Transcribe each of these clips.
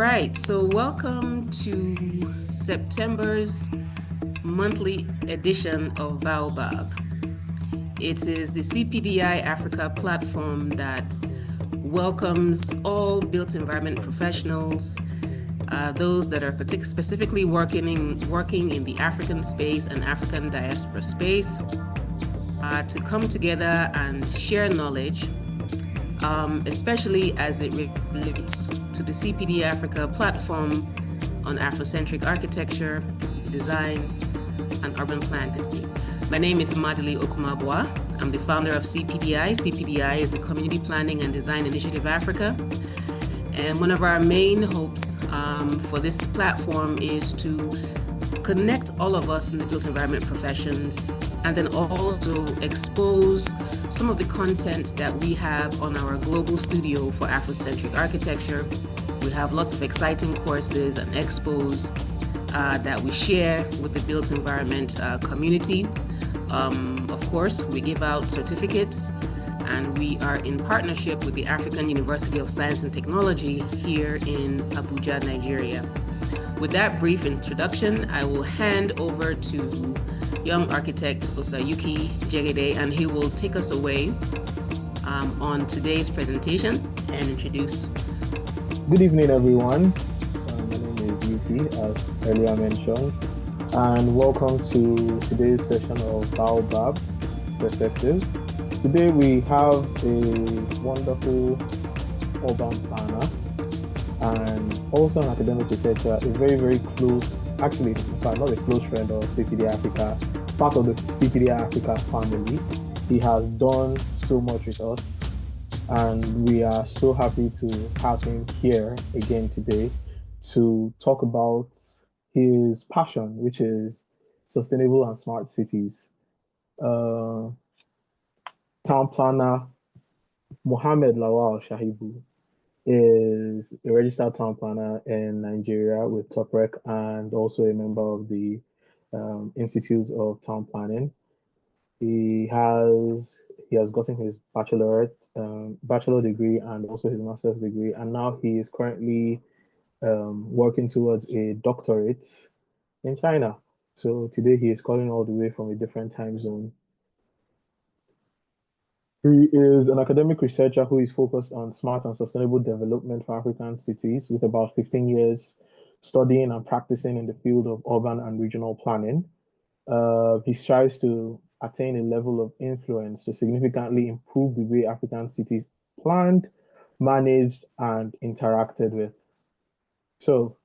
right, so welcome to September's monthly edition of BAOBAB. It is the CPDI Africa platform that welcomes all built environment professionals, those that are specifically working in the African space and African diaspora space, to come together and share knowledge, especially as it relates to the CPDI Africa platform on Afrocentric architecture, design, and urban planning. My name is Madili Okumabwa. I'm the founder of CPDI. CPDI is the Community Planning and Design Initiative Africa. And one of our main hopes for this platform is to connect all of us in the built environment professions and then also expose some of the content that we have on our global studio for Afrocentric architecture. We have lots of exciting courses and expos that we share with the built environment community. Of course, we give out certificates, and we are in partnership with the African University of Science and Technology here in Abuja, Nigeria. With that brief introduction, I will hand over to young architect Osayuki Jegede, and he will take us away on today's presentation and introduce. Good evening, everyone. My name is Yuki, as earlier mentioned, and welcome to today's session of BAOBAB Perspectives. Today we have a wonderful urban planner and also an academic researcher, a very, very close, actually, in fact, not a close friend of CPDI Africa, part of the CPDI Africa family. He has done so much with us, and we are so happy to have him here again today to talk about his passion, which is sustainable and smart cities. Town planner Mohammed Shaibu is a registered town planner in Nigeria with TopRec and also a member of the Institute of Town Planning. He has gotten his bachelor degree and also his master's degree, and now he is currently working towards a doctorate in China. So today he is calling all the way from a different time zone. He is an academic researcher who is focused on smart and sustainable development for African cities with about 15 years studying and practicing in the field of urban and regional planning. He strives to attain a level of influence to significantly improve the way African cities planned, managed, and interacted with. So,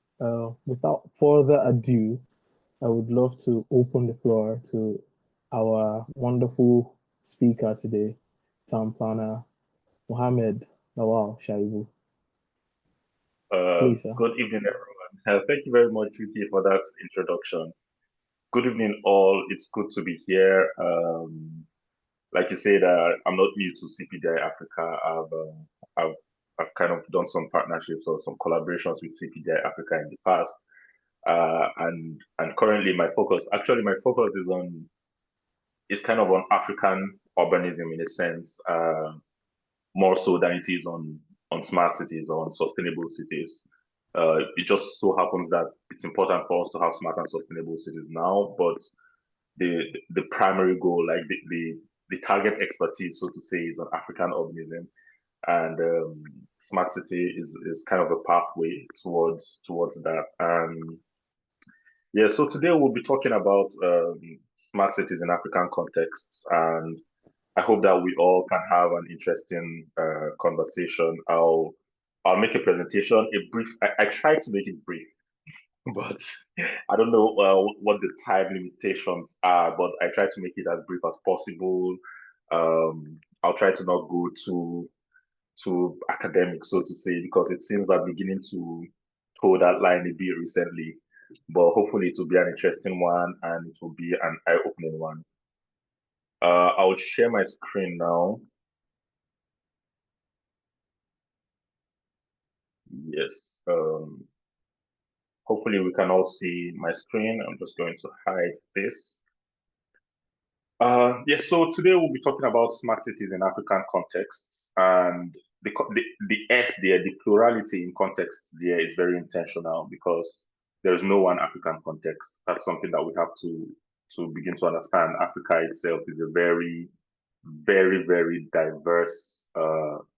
without further ado, I would love to open the floor to our wonderful speaker today, town planner Mohammed Lawal Shaibu. Please, sir. Good evening, everyone. Thank you very much, Yuki, for that introduction. Good evening, all. It's good to be here. Like you said, I'm not new to CPDI Africa. I've kind of done some partnerships or some collaborations with CPDI Africa in the past. And currently my focus is kind of on African urbanism in a sense, more so than it is on smart cities or on sustainable cities. It just so happens that it's important for us to have smart and sustainable cities now, but the primary goal, like the target expertise, so to say, is on African urbanism, and smart city is kind of a pathway towards that. Yeah, so today we'll be talking about smart cities in African contexts, and I hope that we all can have an interesting conversation. I'll make a presentation, a brief. I try to make it brief, but I don't know what the time limitations are. But I try to make it as brief as possible. I'll try to not go too academic, so to say, because it seems I'm beginning to toe that line a bit recently. But hopefully, it will be an interesting one, and it will be an eye-opening one. I'll share my screen now. Yes. Hopefully we can all see my screen. I'm just going to hide this. Yes, so today we'll be talking about smart cities in African contexts, and the S there, the plurality in context there is very intentional because there is no one African context. That's something that we have to begin to understand. Africa itself is a very, very, very diverse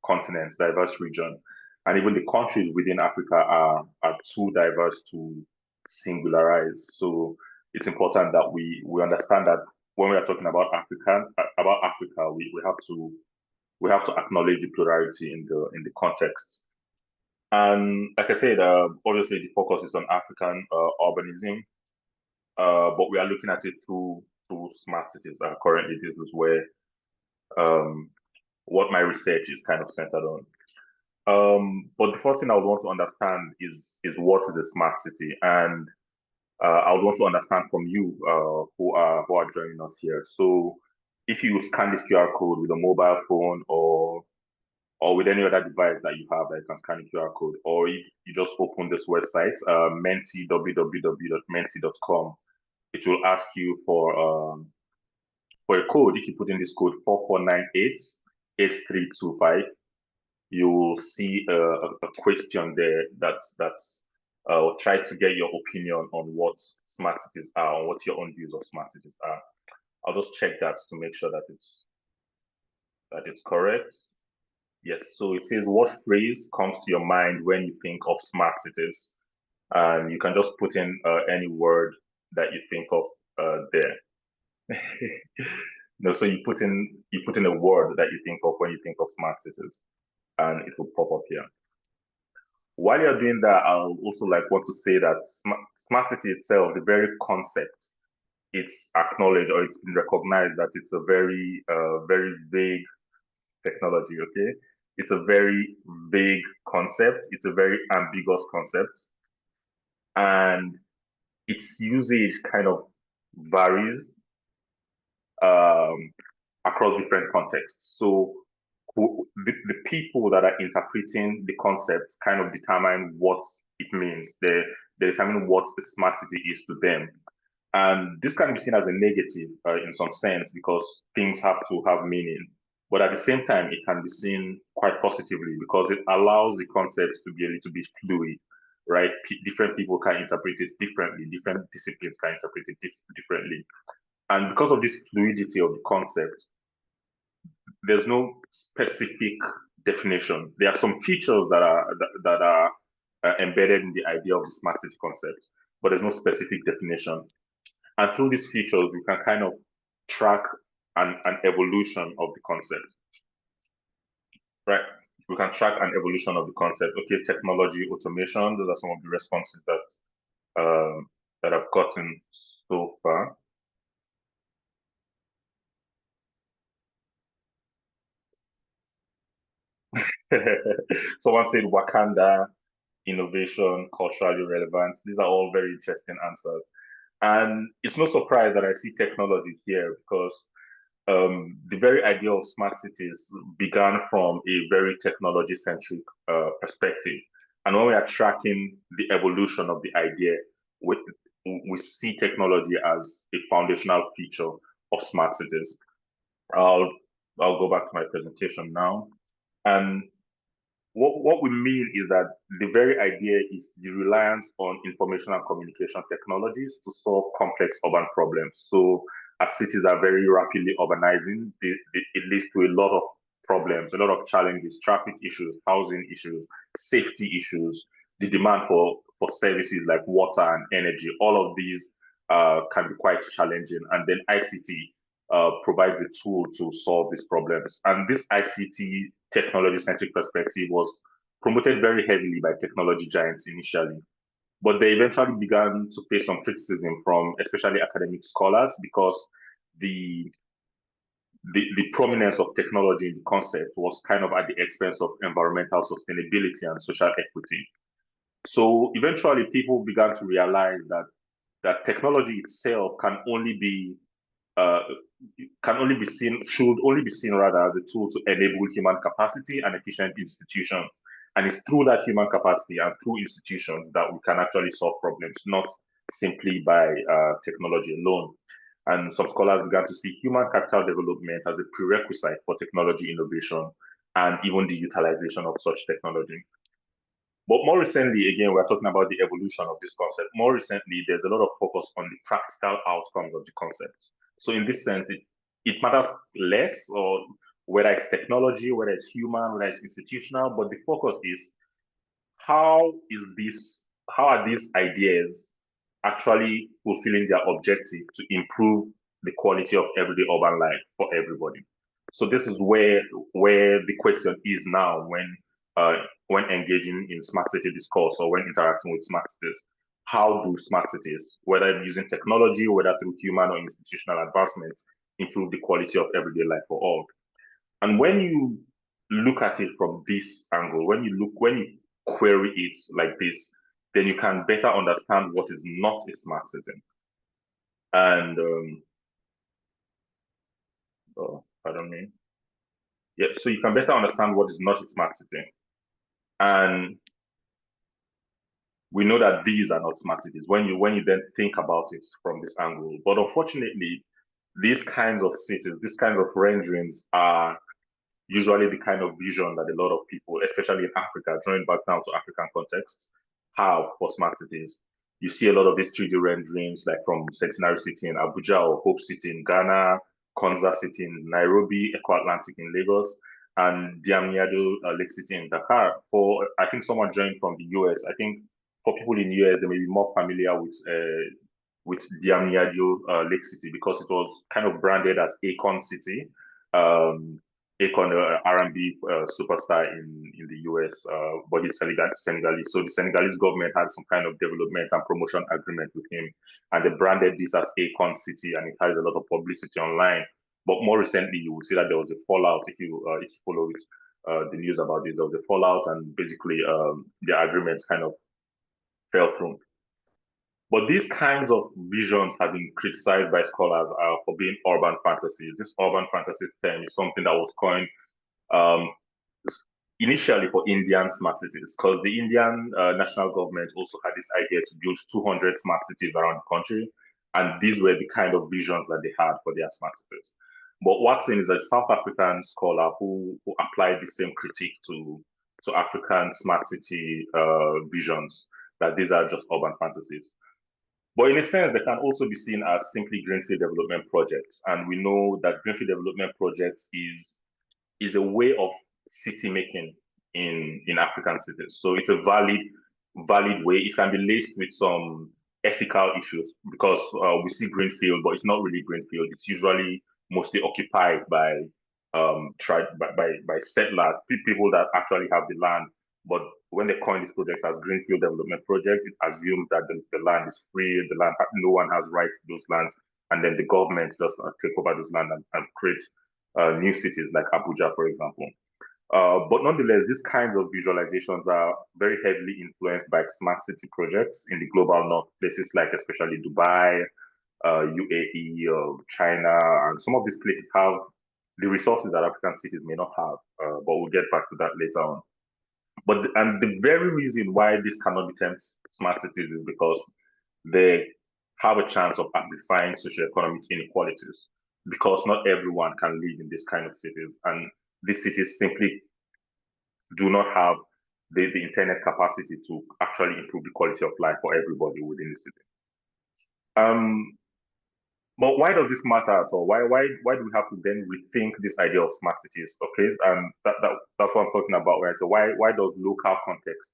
continent, diverse region, and even the countries within Africa are too diverse to singularize. So it's important that we understand that when we are talking about Africa, we have to acknowledge the plurality in the context. And like I said, obviously the focus is on African urbanism, but we are looking at it through smart cities. Currently, this is where um, what my research is kind of centered on. But the first thing I would want to understand is what is a smart city, and I would want to understand from you who are joining us here. So, if you scan this QR code with a mobile phone or with any other device that you have that you can scan the QR code, or if you just open this website, Menti, www.menti.com, it will ask you for a code. If you put in this code 44988325, you will see a question there that's try to get your opinion on what smart cities are, on what your own views of smart cities are. I'll just check that to make sure that it's correct. Yes, so it says what phrase comes to your mind when you think of smart cities, and you can just put in any word that you think of there. No, so you put in a word that you think of when you think of smart cities, and it will pop up here. While you're doing that, I'll also like want to say that smart city itself, the very concept, it's acknowledged or it's been recognized that it's a very vague technology. Okay, it's a very vague concept. It's a very ambiguous concept, and its usage kind of varies um, across different contexts. So the people that are interpreting the concepts kind of determine what it means. They determine what the smart city is to them. And this can be seen as a negative in some sense because things have to have meaning. But at the same time, it can be seen quite positively because it allows the concepts to be a little bit fluid, right? Different people can interpret it differently. Different disciplines can interpret it differently. And because of this fluidity of the concept, there's no specific definition. There are some features that are embedded in the idea of the smart city concept, but there's no specific definition. And through these features, we can kind of track an evolution of the concept, right? We can track an evolution of the concept. Okay, technology, automation, those are some of the responses that I've gotten so far. Someone said Wakanda, innovation, culturally relevant. These are all very interesting answers. And it's no surprise that I see technology here because the very idea of smart cities began from a very technology centric perspective. And when we are tracking the evolution of the idea, we, we see technology as a foundational feature of smart cities. I'll, I'll go back to my presentation now. And what we mean is that the very idea is the reliance on information and communication technologies to solve complex urban problems. So, as cities are very rapidly urbanizing, it leads to a lot of problems, a lot of challenges, traffic issues, housing issues, safety issues, the demand for services like water and energy. All of these can be quite challenging. And then ICT provides a tool to solve these problems. And this ICT technology-centric perspective was promoted very heavily by technology giants initially. But they eventually began to face some criticism from especially academic scholars because the the prominence of technology in the concept was kind of at the expense of environmental sustainability and social equity. So eventually people began to realize that technology itself uh, can only be seen, should only be seen rather as a tool to enable human capacity and efficient institutions. And it's through that human capacity and through institutions that we can actually solve problems, not simply by technology alone. And some scholars began to see human capital development as a prerequisite for technology innovation and even the utilization of such technology. But more recently, again, we're talking about the evolution of this concept. More recently, there's a lot of focus on the practical outcomes of the concept. So in this sense, it matters less, or whether it's technology, whether it's human, whether it's institutional, but the focus is how are these ideas actually fulfilling their objective to improve the quality of everyday urban life for everybody. So this is where the question is now when engaging in smart city discourse or when interacting with smart cities. How do smart cities, whether using technology, whether through human or institutional advancements, improve the quality of everyday life for all? And when you look at it from this angle, when you query it like this, then you can better understand what is not a smart city. And pardon me. Yeah, so you can better understand what is not a smart city. And we know that these are not smart cities when you then think about it from this angle. But unfortunately, these kinds of cities, these kinds of renderings are usually the kind of vision that a lot of people, especially in Africa, drawing back down to African contexts, have for smart cities. You see a lot of these 3D renderings, like from Centenary City in Abuja or Hope City in Ghana, Konza City in Nairobi, Eco Atlantic in Lagos, and Diamniadio Lake City in Dakar. I think someone joined from the US. I think for people in the US, they may be more familiar with Diamniadio Lake City because it was kind of branded as Akon City. Akon, R&B superstar in the US, but he's Senegalese. So the Senegalese government had some kind of development and promotion agreement with him, and they branded this as Akon City, and it has a lot of publicity online. But more recently, you will see that there was a fallout if you follow it, the news about this. There was a fallout, and basically the agreement kind of fell through. But these kinds of visions have been criticized by scholars for being urban fantasies. This urban fantasies term is something that was coined initially for Indian smart cities, because the Indian national government also had this idea to build 200 smart cities around the country. And these were the kind of visions that they had for their smart cities. But Watson is a South African scholar who applied the same critique to African smart city visions, that these are just urban fantasies. But in a sense, they can also be seen as simply greenfield development projects. And we know that greenfield development projects is a way of city making in African cities. So it's a valid way. It can be laced with some ethical issues because we see greenfield, but it's not really greenfield. It's usually mostly occupied by settlers, people that actually have the land. But when they coin these projects as greenfield development projects, it assumes that the land is free, no one has rights to those lands, and then the government just take over those land and create new cities like Abuja, for example. But nonetheless, these kinds of visualizations are very heavily influenced by smart city projects in the global north, places like especially Dubai, UAE, China, and some of these places have the resources that African cities may not have, but we'll get back to that later on. And the very reason why this cannot be termed smart cities is because they have a chance of amplifying socioeconomic inequalities, because not everyone can live in this kind of cities, and these cities simply do not have the internet capacity to actually improve the quality of life for everybody within the city. But why does this matter at all? Why do we have to then rethink this idea of smart cities? Okay, and that's what I'm talking about. Right? So why does local context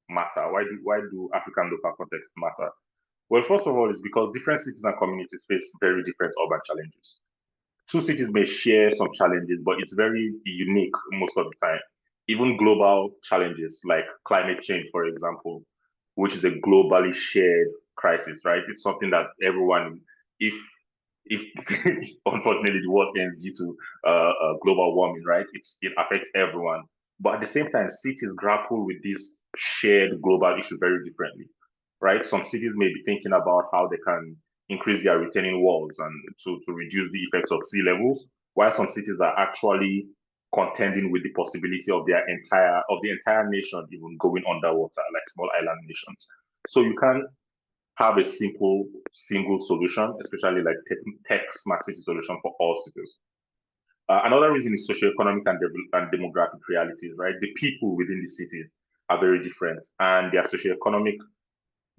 matter? Why do African local context matter? Well, first of all, it's because different cities and communities face very different urban challenges. Two cities may share some challenges, but it's very unique most of the time. Even global challenges like climate change, for example, which is a globally shared crisis, right? It's something that everyone, if unfortunately the world ends due to global warming, right? It affects everyone. But at the same time, cities grapple with these shared global issues very differently, right? Some cities may be thinking about how they can increase their retaining walls and to reduce the effects of sea levels, while some cities are actually contending with the possibility of the entire nation even going underwater, like small island nations. So you can have a simple single solution, especially like tech smart city solution for all cities. Another reason is socioeconomic and demographic realities, right? The people within the cities are very different, and their socioeconomic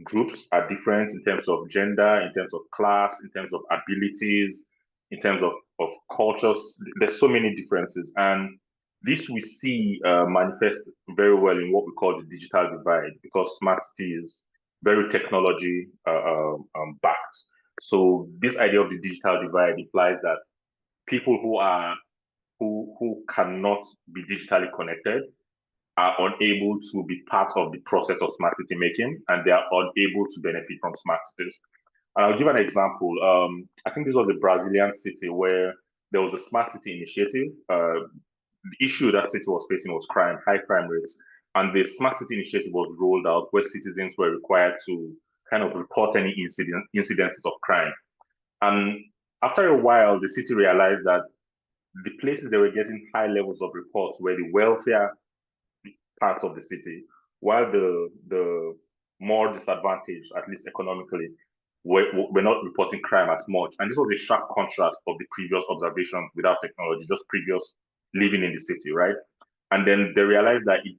groups are different in terms of gender, in terms of class, in terms of abilities, in terms of cultures. There's so many differences, and this we see manifest very well in what we call the digital divide, because smart city is very technology backed. So this idea of the digital divide implies that people who cannot be digitally connected are unable to be part of the process of smart city making, and they are unable to benefit from smart cities. And I'll give an example. I think this was a Brazilian city where there was a smart city initiative. The issue that city was facing was crime, high crime rates, and the smart city initiative was rolled out where citizens were required to kind of report any incidences of crime. And after a while, the city realized that the places they were getting high levels of reports were the wealthier parts of the city, while the more disadvantaged, at least economically, were not reporting crime as much. And this was a sharp contrast of the previous observations without technology, just previous living in the city, right? And then they realized that it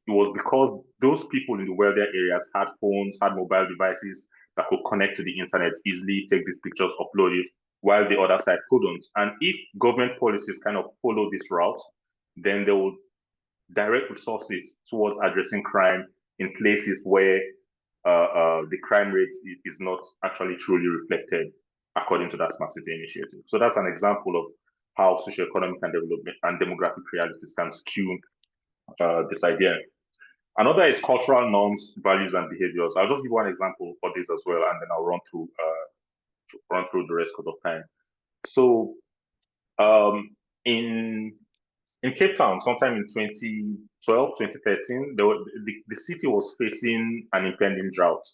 was because those people in the wealthier areas had phones, had mobile devices that could connect to the internet easily, take these pictures, upload it, while the other side couldn't. And if government policies kind of follow this route, then they would direct resources towards addressing crime in places where the crime rate is not actually truly reflected according to that smart city initiative. So that's an example of how socioeconomic and development and demographic realities can skew this idea. Another is cultural norms, values, and behaviors. I'll just give one example for this as well, and then I'll run through the rest of the time. So in Cape Town, sometime in 2012, 2013, the city was facing an impending drought.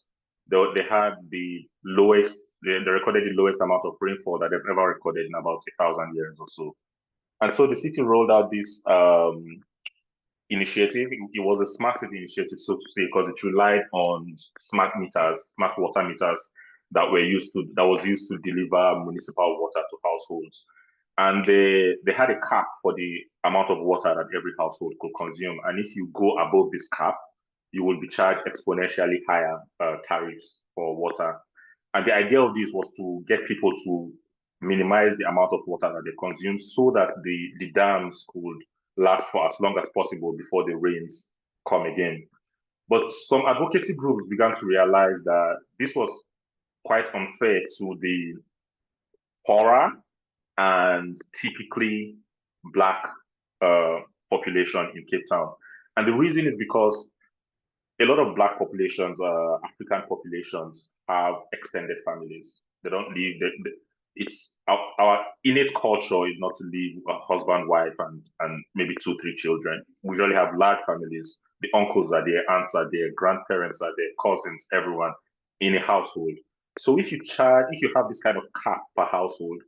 They had the lowest, they recorded the lowest amount of rainfall that they've ever recorded in about 1,000 years or so. And so the city rolled out this initiative. It was a smart city initiative, so to say, because it relied on smart meters, smart water meters that was used to deliver municipal water to households. And they had a cap for the amount of water that every household could consume. And if you go above this cap, you will be charged exponentially higher tariffs for water. And the idea of this was to get people to minimize the amount of water that they consume so that the dams could last for as long as possible before the rains come again. But some advocacy groups began to realize that this was quite unfair to the poorer and typically Black population in Cape Town. And the reason is because a lot of Black populations, African populations, have extended families. They don't live, it's our innate culture is not to live a husband, wife, and maybe 2, 3 children. We usually have large families. The uncles are there, aunts are there, grandparents are there, cousins, everyone in a household. So if you have this kind of cap per household,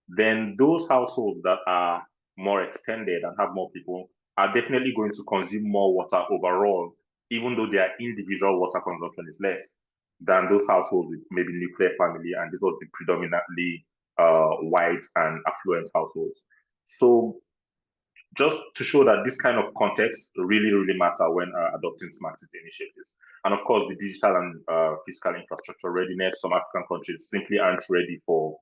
then those households that are more extended and have more people are definitely going to consume more water overall, even though their individual water consumption is less than those households with maybe nuclear family, and this was the predominantly white and affluent households. So just to show that this kind of context really, really matter when adopting smart city initiatives. And of course, the digital and fiscal infrastructure readiness, some African countries simply aren't ready for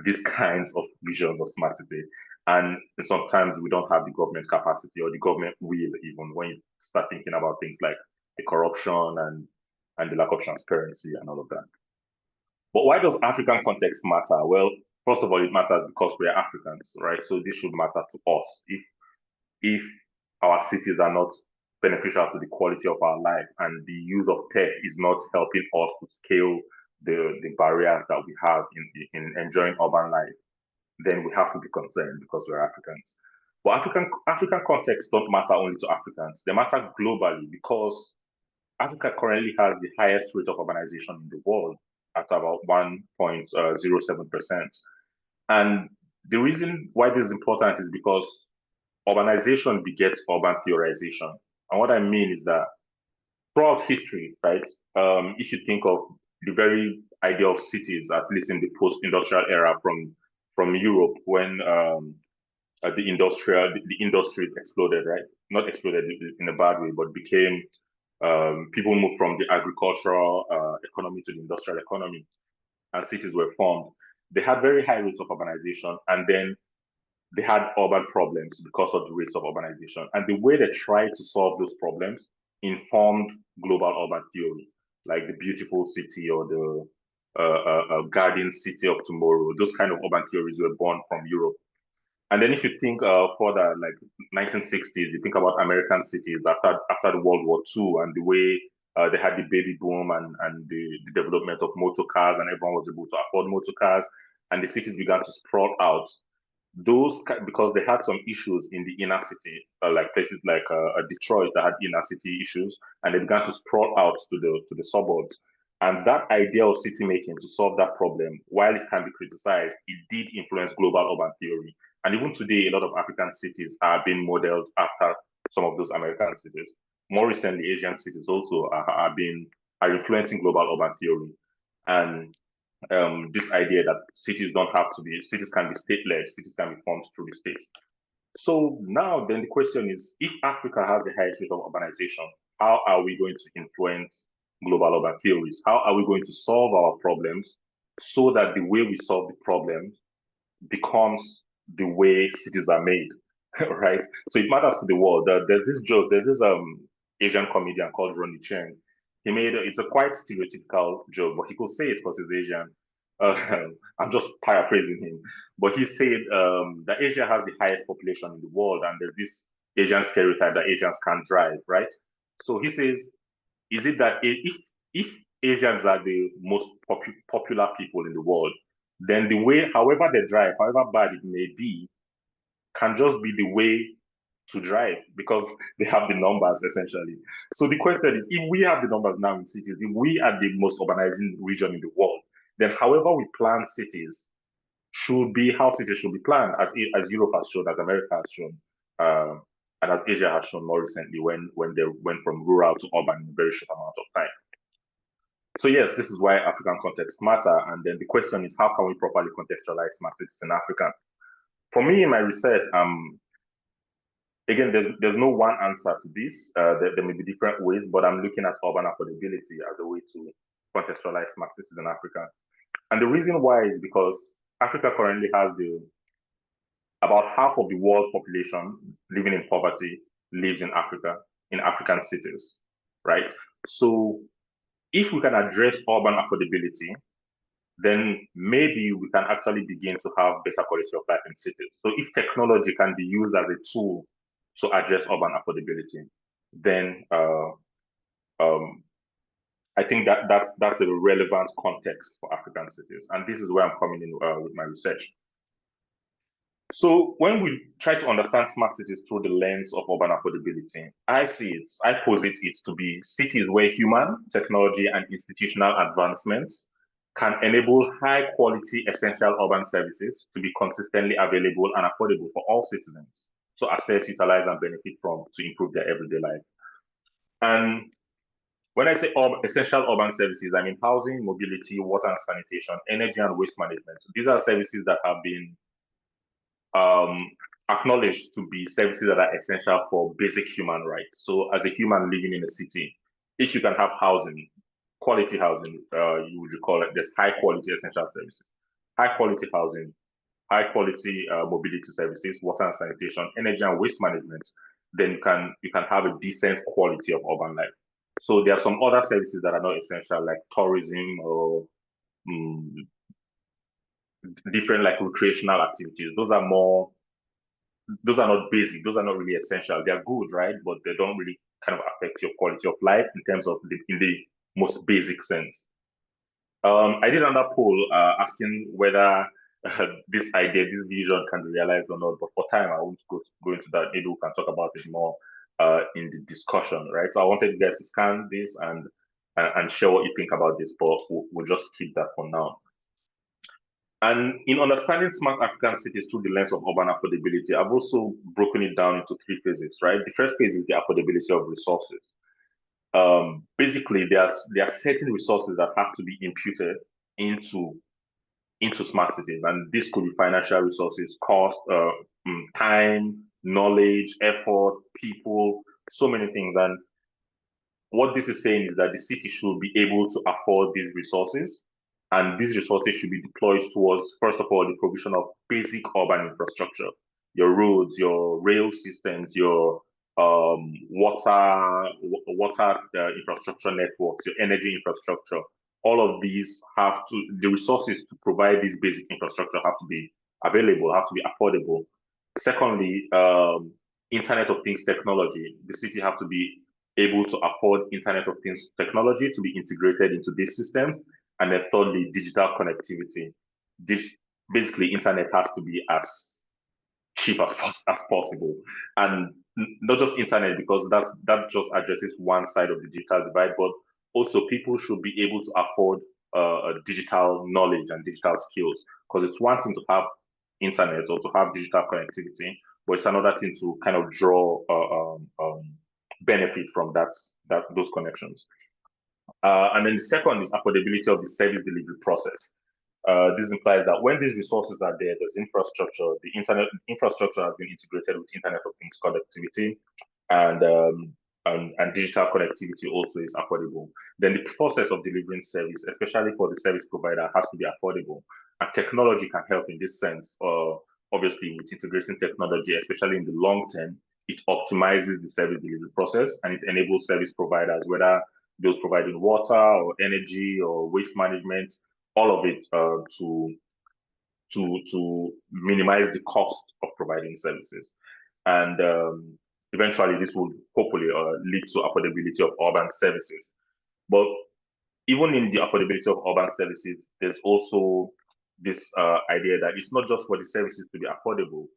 these kinds of visions of smart city. And sometimes we don't have the government capacity or the government will, even when you start thinking about things like the corruption and the lack of transparency and all of that. But why does African context matter? Well, first of all, it matters because we are Africans, right? So this should matter to us. If our cities are not beneficial to the quality of our life and the use of tech is not helping us to scale the barriers that we have in enjoying urban life, then we have to be concerned because we're Africans. But African contexts don't matter only to Africans. They matter globally because Africa currently has the highest rate of urbanization in the world at about 1.07%. And the reason why this is important is because urbanization begets urban theorization. And what I mean is that throughout history, right, if you think of the very idea of cities, at least in the post-industrial era from Europe, when the industry exploded, right? Not exploded in a bad way, but became people moved from the agricultural economy to the industrial economy, and cities were formed. They had very high rates of urbanization, and then they had urban problems because of the rates of urbanization. And the way they tried to solve those problems informed global urban theory, like the beautiful city or the garden city of tomorrow. Those kind of urban theories were born from Europe. And then if you think further, like 1960s, you think about American cities after the World War II and the way they had the baby boom and the development of motor cars, and everyone was able to afford motor cars, and the cities began to sprawl out. Those, because they had some issues in the inner city, like places like Detroit that had inner city issues, and they began to sprawl out to the suburbs. And that idea of city making to solve that problem, while it can be criticized, it did influence global urban theory. And even today, a lot of African cities are being modeled after some of those American cities. More recently, Asian cities also are influencing global urban theory. And this idea that cities don't have to be, cities can be state-led, cities can be formed through the states. So now then the question is, if Africa has the highest rate of urbanization, how are we going to influence global urban theories? How are we going to solve our problems so that the way we solve the problems becomes the way cities are made, right? So it matters to the world. There's this joke, there's this Asian comedian called Ronnie Cheng. It's a quite stereotypical joke, but he could say it because he's Asian. I'm just paraphrasing him, but he said that Asia has the highest population in the world, and there's this Asian stereotype that Asians can't drive, right? So he says, is it that if Asians are the most popular people in the world, then the way, however they drive, however bad it may be, can just be the way to drive because they have the numbers essentially. So the question is, if we have the numbers now in cities, if we are the most urbanizing region in the world, then however we plan cities should be how cities should be planned, as Europe has shown, as America has shown, and as Asia has shown more recently when they went from rural to urban in a very short amount of time. So yes, this is why African contexts matter. And then the question is, how can we properly contextualize smart cities in Africa? For me, in my research, again, there's no one answer to this. There may be different ways, but I'm looking at urban affordability as a way to contextualize smart cities in Africa. And the reason why is because Africa currently has about half of the world's population living in poverty lives in Africa, in African cities, right? So if we can address urban affordability, then maybe we can actually begin to have better quality of life in cities. So if technology can be used as a tool to address urban affordability, then I think that's a relevant context for African cities. And this is where I'm coming in with my research. So when we try to understand smart cities through the lens of urban affordability, I posit it to be cities where human, technology, and institutional advancements can enable high quality essential urban services to be consistently available and affordable for all citizens to access, utilize, and benefit from to improve their everyday life. And when I say essential urban services, I mean housing, mobility, water and sanitation, energy and waste management. These are services that have been acknowledged to be services that are essential for basic human rights. So as a human living in a city, if you can have housing, quality housing, you would recall it, there's high quality essential services, high quality housing, high quality mobility services, water and sanitation, energy and waste management, then you can have a decent quality of urban life. So there are some other services that are not essential, like tourism or different like recreational activities. Those are not basic. Those are not really essential. They are good, right? But they don't really kind of affect your quality of life in terms of in the most basic sense. I did another poll asking whether this idea, this vision can be realized or not. But for time, I won't go into that. Maybe we can talk about it more in the discussion, right? So I wanted you guys to scan this and share what you think about this, but we'll just keep that for now. And in understanding smart African cities through the lens of urban affordability, I've also broken it down into three phases, right? The first phase is the affordability of resources. basically there are certain resources that have to be imputed into smart cities, and this could be financial resources, cost, time, knowledge, effort, people, so many things. And what this is saying is that the city should be able to afford these resources, and these resources should be deployed towards, first of all, the provision of basic urban infrastructure, your roads, your rail systems, your water infrastructure networks, your energy infrastructure. All of these the resources to provide this basic infrastructure have to be available, have to be affordable. Secondly, Internet of Things technology. The city have to be able to afford Internet of Things technology to be integrated into these systems. And then thirdly, digital connectivity. Basically, internet has to be as cheap as possible. And not just internet, because that just addresses one side of the digital divide, but also people should be able to afford digital knowledge and digital skills. Because it's one thing to have internet or to have digital connectivity, but it's another thing to kind of draw benefit from those connections. And then the second is affordability of the service delivery process. This implies that when these resources are there, there's infrastructure. The internet infrastructure has been integrated with Internet of Things connectivity, and digital connectivity also is affordable. Then the process of delivering service, especially for the service provider, has to be affordable. And technology can help in this sense. Obviously, with integrating technology, especially in the long term, it optimizes the service delivery process and it enables service providers, whether those providing water or energy or waste management, all of it to minimize the cost of providing services. And eventually this would hopefully lead to affordability of urban services. But even in the affordability of urban services, there's also this idea that it's not just for the services to be affordable,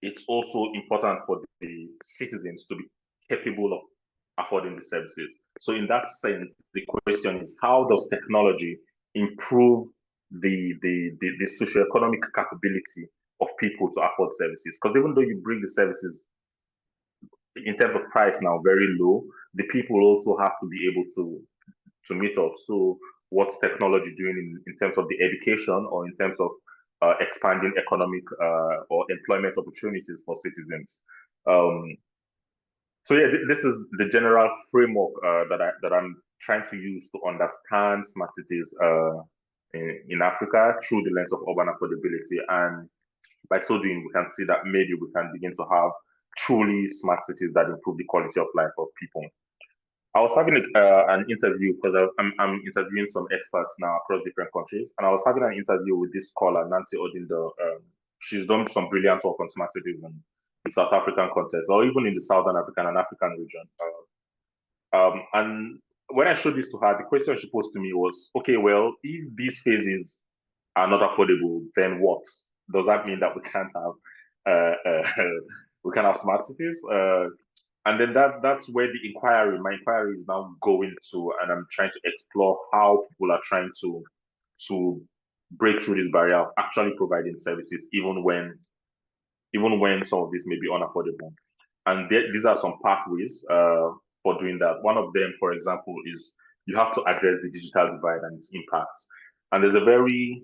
it's also important for the citizens to be capable of affording the services. So in that sense, the question is, how does technology improve the socioeconomic capability of people to afford services? Because even though you bring the services in terms of price now very low, the people also have to be able to meet up. So what's technology doing in terms of the education or in terms of expanding economic or employment opportunities for citizens? So yeah, this is the general framework that I'm trying to use to understand smart cities in Africa through the lens of urban affordability. And by so doing, we can see that maybe we can begin to have truly smart cities that improve the quality of life of people. I was having an interview because I'm interviewing some experts now across different countries, and I was having an interview with this scholar, Nancy Odindo. She's done some brilliant work on smart cities in the South African context, or even in the Southern African and African region. And when I showed this to her, the question she posed to me was, okay, well, if these phases are not affordable, then what? Does that mean that we can't have we can have smart cities? And then that's where my inquiry is now going to, and I'm trying to explore how people are trying to break through this barrier of actually providing services, even when some of this may be unaffordable. And these are some pathways for doing that. One of them, for example, is you have to address the digital divide and its impacts. And there's a very,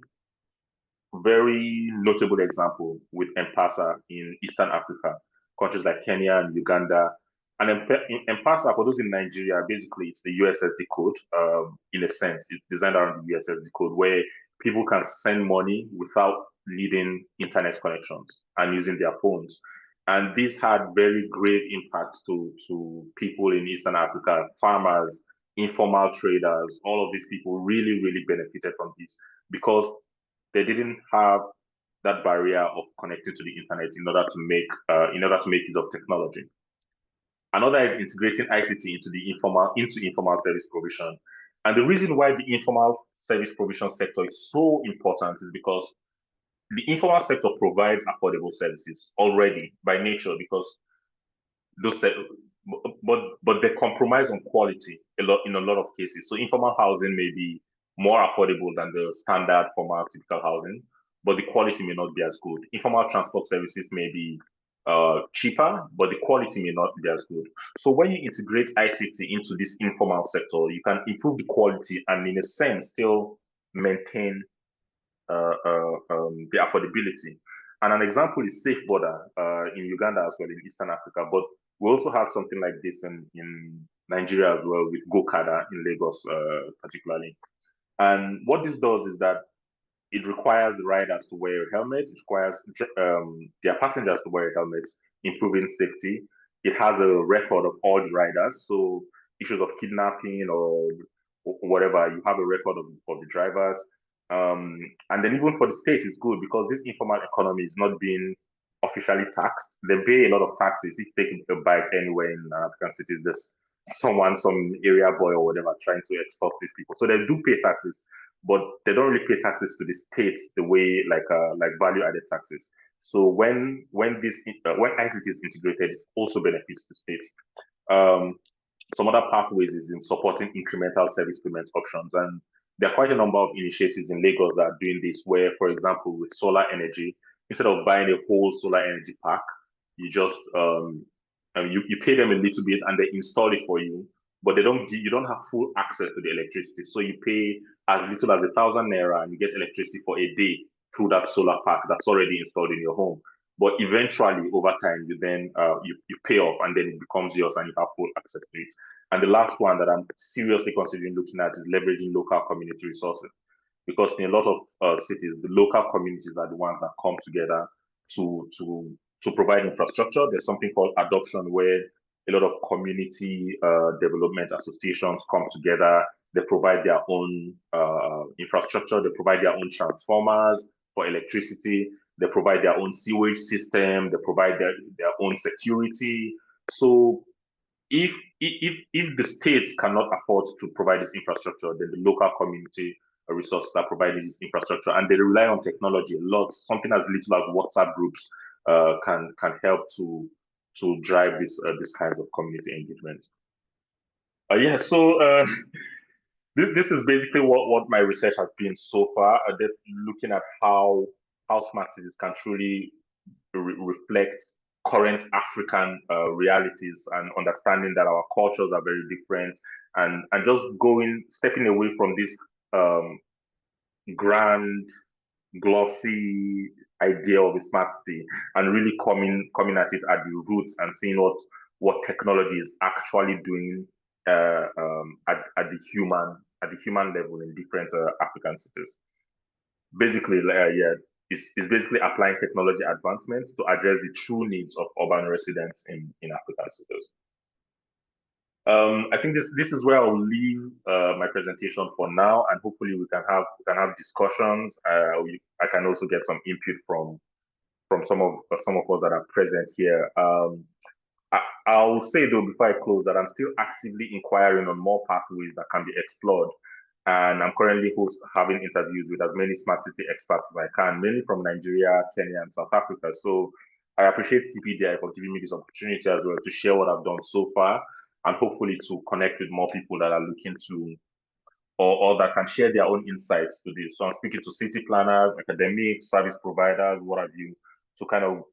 very notable example with M-Pesa in Eastern Africa, countries like Kenya and Uganda. And M-Pesa, for those in Nigeria, basically it's the USSD code. In a sense, it's designed around the USSD code where people can send money without needing internet connections and using their phones. And this had very grave impacts to people in Eastern Africa, farmers, informal traders. All of these people really, really benefited from this because they didn't have that barrier of connecting to the internet in order to make use of technology. Another is integrating ICT into informal service provision. And the reason why the informal service provision sector is so important is because the informal sector provides affordable services already by nature, because those but they compromise on quality in a lot of cases. So informal housing may be more affordable than the standard formal typical housing, but the quality may not be as good. Informal transport services may be cheaper, but the quality may not be as good. So when you integrate ICT into this informal sector, you can improve the quality and, in a sense, still maintain the affordability. And an example is Safe Border in Uganda as well, in Eastern Africa. But we also have something like this in Nigeria as well, with Gokada in Lagos, particularly. And what this does is that it requires the riders to wear a helmet. It requires their passengers to wear helmets, improving safety. It has a record of all the riders. So issues of kidnapping or whatever, you have a record of the drivers. And then even for the state, it's good because this informal economy is not being officially taxed. They pay a lot of taxes. If you take a bike anywhere in African cities, there's someone, some area boy or whatever, trying to extort these people. So they do pay taxes, but they don't really pay taxes to the state the way like value added taxes. So when ICT is integrated, it also benefits the states. Um, some other pathways is in supporting incremental service payment options, and there are quite a number of initiatives in Lagos that are doing this. Where, for example, with solar energy, instead of buying a whole solar energy pack, you just you pay them a little bit and they install it for you, but you don't have full access to the electricity. So you pay as little as 1,000 naira and you get electricity for a day through that solar pack that's already installed in your home. But eventually, over time, you then you pay off and then it becomes yours and you have full access to it. And the last one that I'm seriously considering looking at is leveraging local community resources, because in a lot of cities, the local communities are the ones that come together to provide infrastructure. There's something called adoption, where a lot of community development associations come together. They provide their own infrastructure. They provide their own transformers for electricity. They provide their own sewage system. They provide their own security. So if the states cannot afford to provide this infrastructure, then the local community resources are providing this infrastructure, and they rely on technology a lot. Something as little as WhatsApp groups can help to drive this kinds of community engagement. Yeah, so this is basically what my research has been so far. Just looking at how smart cities can truly reflect current African realities, and understanding that our cultures are very different, and just stepping away from this grand, glossy idea of a smart city, and really coming at it at the roots and seeing what technology is actually doing at the human level in different African cities. Basically, yeah, it's basically applying technology advancements to address the true needs of urban residents in African cities. I think this is where I'll leave my presentation for now, and hopefully we can have discussions. I can also get some input from some of us that are present here. I'll say though, before I close, that I'm still actively inquiring on more pathways that can be explored, and I'm currently having interviews with as many smart city experts as I can, mainly from Nigeria, Kenya, and South Africa. So I appreciate CPDI for giving me this opportunity as well to share what I've done so far, and hopefully to connect with more people that are looking to, or that can share their own insights to this. So I'm speaking to city planners, academics, service providers, what have you, to kind of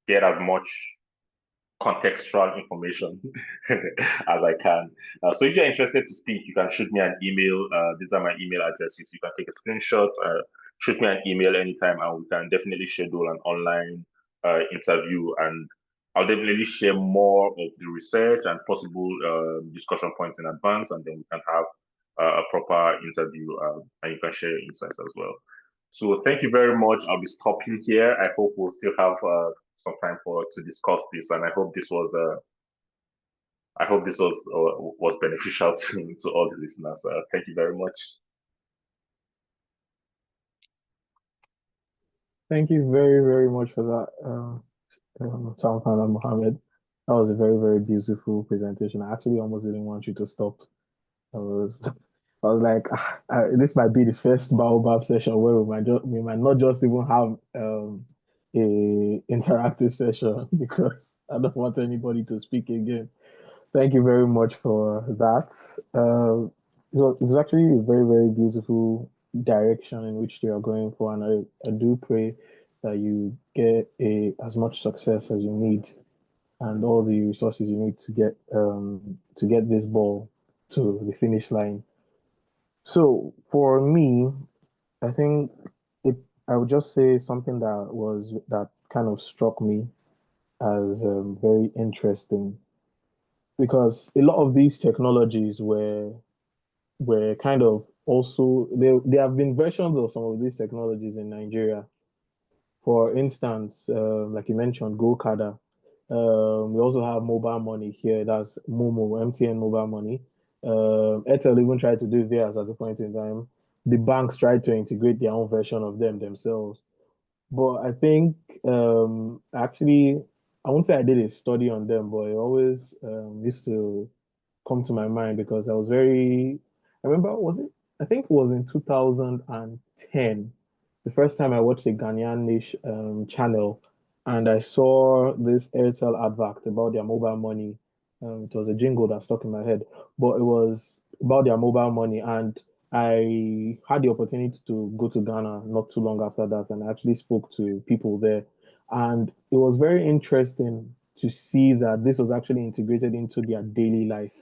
get as much contextual information as I can. So if you're interested to speak, you can shoot me an email. These are my email addresses. You can take a screenshot, shoot me an email anytime, and we can definitely schedule an online interview. And I'll definitely share more of the research and possible discussion points in advance, and then we can have a proper interview, and you can share your insights as well. So thank you very much. I'll be stopping here. I hope we'll still have some time to discuss this, and I hope this was was beneficial to all the listeners. Thank you very much. Thank you very, very much for that, Sampan Mohammed. That was a very, very beautiful presentation. I actually almost didn't want you to stop. I was like, this might be the first BAOBAB session where we might not just even have a interactive session, because I don't want anybody to speak again. Thank you very much for that. It's actually a very, very beautiful direction in which they are going for, and I do pray that you get as much success as you need and all the resources you need to get this ball to the finish line. So for me, I think it I would just say something that kind of struck me as very interesting because a lot of these technologies were kind of also there have been versions of some of these technologies in Nigeria. For instance, like you mentioned, Go-Kada. We also have mobile money here. That's Momo, MTN mobile money. Airtel even tried to do theirs at a point in time. The banks tried to integrate their own version of them themselves. But I think actually, I won't say I did a study on them, but it always used to come to my mind because I remember, I think it was in 2010, the first time I watched a Ghanaian channel and I saw this Airtel advert about their mobile money. It was a jingle that stuck in my head, but it was about their mobile money. And I had the opportunity to go to Ghana not too long after that, and I actually spoke to people there. And it was very interesting to see that this was actually integrated into their daily life.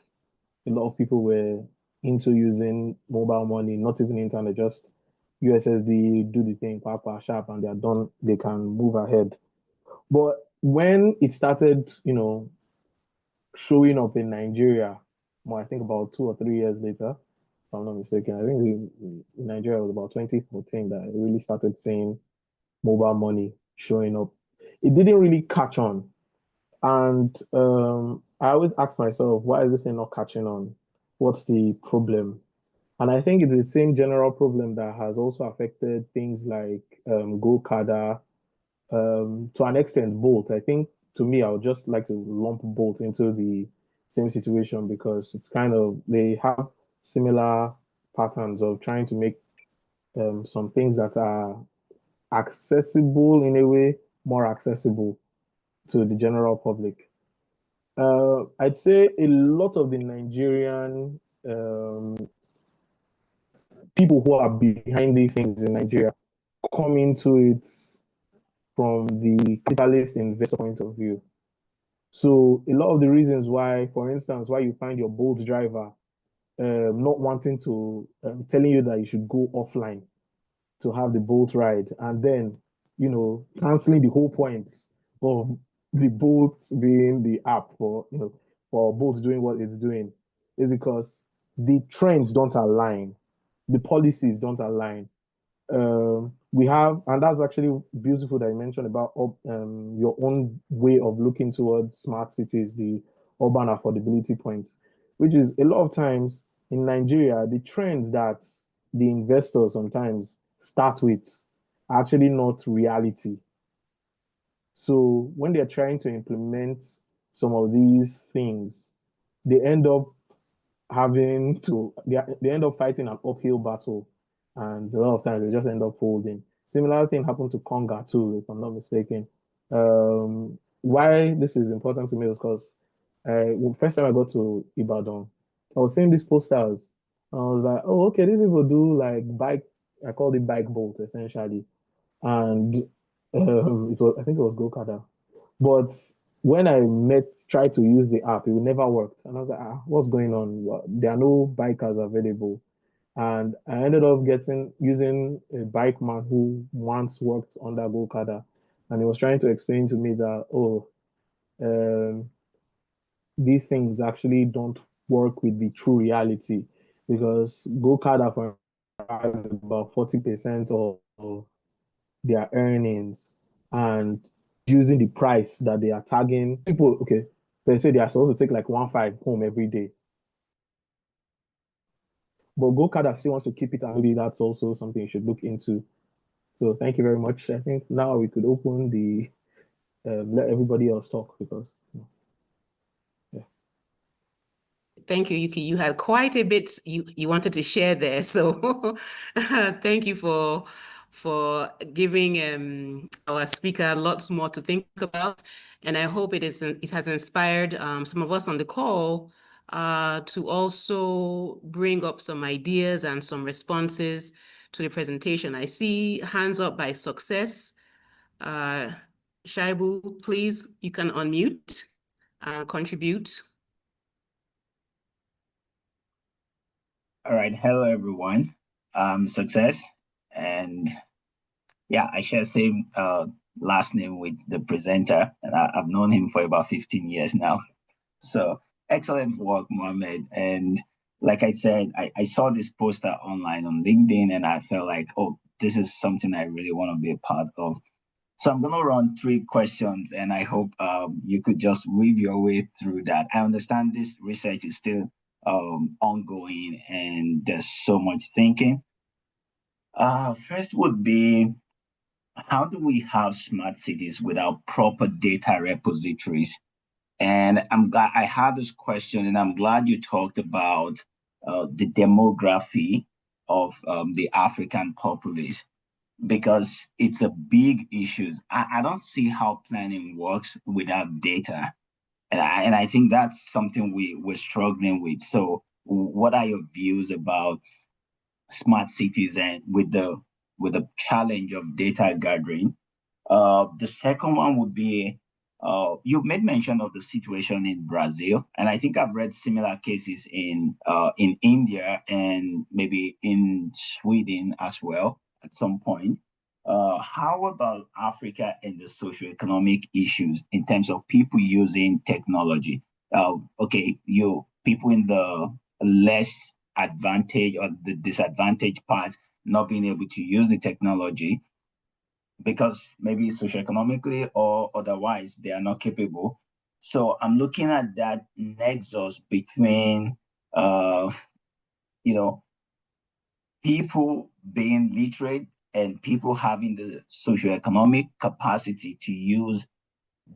A lot of people were into using mobile money, not even internet, just USSD, do the thing, papa, sharp, and they're done. They can move ahead. But when it started, showing up in Nigeria, well, I think about 2 or 3 years later, if I'm not mistaken, I think in Nigeria was about 2014 that I really started seeing mobile money showing up. It didn't really catch on. And I always ask myself, why is this thing not catching on? What's the problem? And I think it's the same general problem that has also affected things like Go-Kada, to an extent, Bolt. I think to me, I would just like to lump Bolt into the same situation because it's kind of, they have similar patterns of trying to make some things that are accessible in a way more accessible to the general public. I'd say a lot of the Nigerian people who are behind these things in Nigeria come into it from the capitalist investor point of view. So a lot of the reasons why, for instance, why you find your Bolt driver not wanting to telling you that you should go offline to have the Bolt ride, and then canceling the whole point of the Bolt being the app for Bolt doing what it's doing, is because the trends don't align, the policies don't align. We have, and that's actually beautiful that you mentioned about your own way of looking towards smart cities, the urban affordability points, which is a lot of times in Nigeria, the trends that the investors sometimes start with are actually not reality. So when they're trying to implement some of these things, they end up they end up fighting an uphill battle, and a lot of times they just end up folding. Similar thing happened to Conga too, if I'm not mistaken. Why this is important to me is because first time I got to Ibadan, I was seeing these posters. I was like, oh, okay, these people do like bike. I called it bike bolt essentially, and I think it was Go-Kada. But when I tried to use the app, it never worked. And I was like, what's going on? There are no bikers available. And I ended up using a bike man who once worked under Go-Kada. And he was trying to explain to me that, um, these things actually don't work with the true reality because Go-Kada for about 40% of their earnings and using the price that they are tagging people. Okay, they say they are supposed to take like 1.5 home every day, but Go-Kada still wants to keep it, and maybe that's also something you should look into. So thank you very much. I think now we could open the let everybody else talk because yeah. Thank you, Yuki. You had quite a bit you wanted to share there. So thank you for giving our speaker lots more to think about. And I hope it has inspired some of us on the call to also bring up some ideas and some responses to the presentation. I see hands up by Success. Shaibu, please, you can unmute and contribute. All right. Hello, everyone. Success. And yeah, I share same last name with the presenter, and I've known him for about 15 years now. So excellent work, Mohammed. And like I said, I saw this poster online on LinkedIn, and I felt like, oh, this is something I really want to be a part of. So I'm going to run 3 questions, and I hope you could just weave your way through that. I understand this research is still ongoing, and there's so much thinking. First would be, how do we have smart cities without proper data repositories? And I'm glad I had this question, and I'm glad you talked about the demography of the African populace, because it's a big issue. I don't see how planning works without data. And I think that's something we're struggling with. So what are your views about smart cities and with the challenge of data gathering? The second one would be, you made mention of the situation in Brazil, and I think I've read similar cases in India and maybe in Sweden as well at some point. How about Africa and the socioeconomic issues in terms of people using technology? Okay, people in the less advantage or the disadvantaged part not being able to use the technology because maybe socioeconomically or otherwise they are not capable. So I'm looking at that nexus between you know people being literate and people having the socioeconomic capacity to use